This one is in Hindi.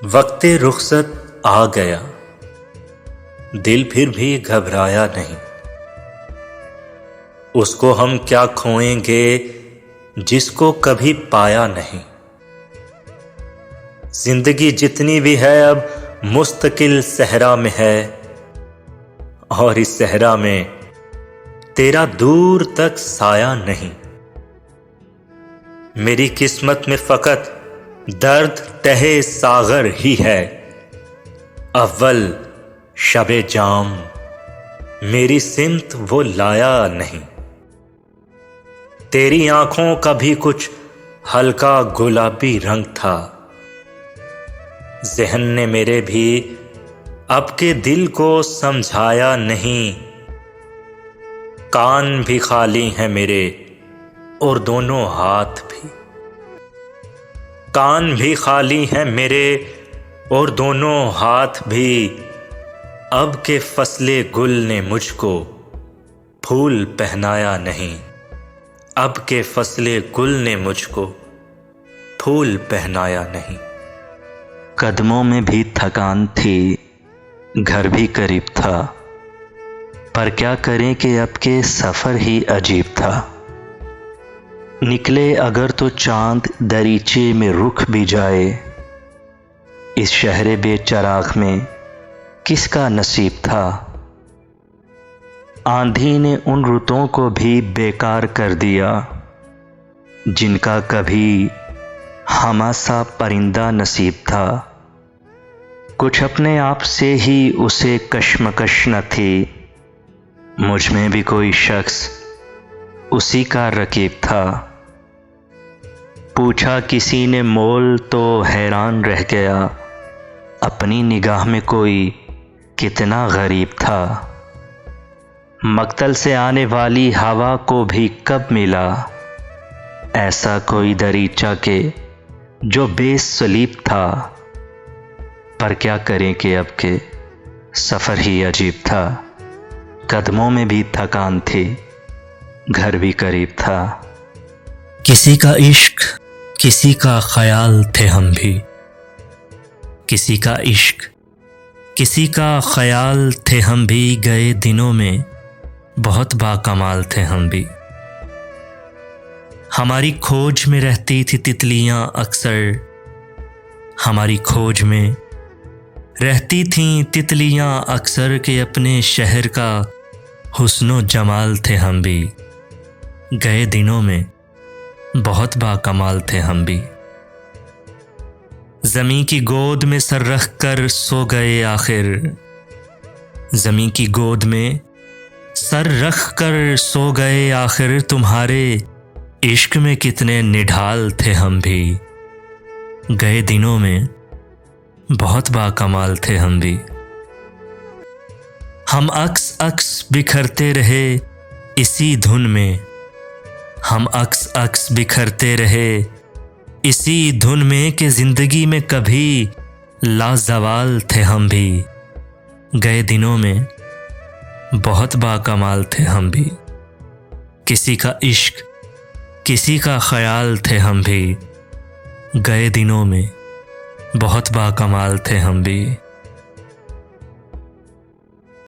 वक्ते रुखसत आ गया, दिल फिर भी घबराया नहीं। उसको हम क्या खोएंगे जिसको कभी पाया नहीं। जिंदगी जितनी भी है अब मुस्तकिल सहरा में है, और इस सहरा में तेरा दूर तक साया नहीं। मेरी किस्मत में फकत दर्द तहे सागर ही है। अव्वल शबे जाम मेरी सिमत वो लाया नहीं। तेरी आंखों का भी कुछ हल्का गुलाबी रंग था। ज़हन ने मेरे भी अब के दिल को समझाया नहीं। कान भी खाली हैं मेरे और दोनों हाथ भी। कान भी खाली हैं मेरे और दोनों हाथ भी। अब के फसले गुल ने मुझको फूल पहनाया नहीं। अब के फसले गुल ने मुझको फूल पहनाया नहीं। कदमों में भी थकान थी, घर भी करीब था, पर क्या करें कि अब के सफ़र ही अजीब था। निकले अगर तो चांद दरीचे में रुख भी जाए। इस शहरे बेचराग में किसका नसीब था। आंधी ने उन रुतों को भी बेकार कर दिया, जिनका कभी हमासा परिंदा नसीब था। कुछ अपने आप से ही उसे कश्मकश न थी। मुझ में भी कोई शख्स उसी का रकीब था। पूछा किसी ने मोल तो हैरान रह गया। अपनी निगाह में कोई कितना गरीब था। मक्तल से आने वाली हवा को भी कब मिला ऐसा कोई दरीचा के जो बेसलीब था। पर क्या करें कि अब के सफ़र ही अजीब था। कदमों में भी थकान थी, घर भी करीब था। किसी का इश्क किसी का ख्याल थे हम भी। किसी का इश्क किसी का ख्याल थे हम भी। गए दिनों में बहुत बाकमाल थे हम भी। हमारी खोज में रहती थी तितलियां अक्सर। हमारी खोज में रहती थीं तितलियां अक्सर के अपने शहर का हुस्नो जमाल थे हम भी। गए दिनों में बहुत बाकमाल थे हम भी। ज़मीं की गोद में सर रख कर सो गए आखिर। ज़मीं की गोद में सर रख कर सो गए आखिर। तुम्हारे इश्क में कितने निढाल थे हम भी। गए दिनों में बहुत बाकमाल थे हम भी। हम अक्स अक्स बिखरते रहे इसी धुन में। हम अक्स अक्स बिखरते रहे इसी धुन में कि ज़िंदगी में कभी लाजवाल थे हम भी। गए दिनों में बहुत बाकमाल थे हम भी। किसी का इश्क किसी का ख्याल थे हम भी। गए दिनों में बहुत बाकमाल थे हम भी।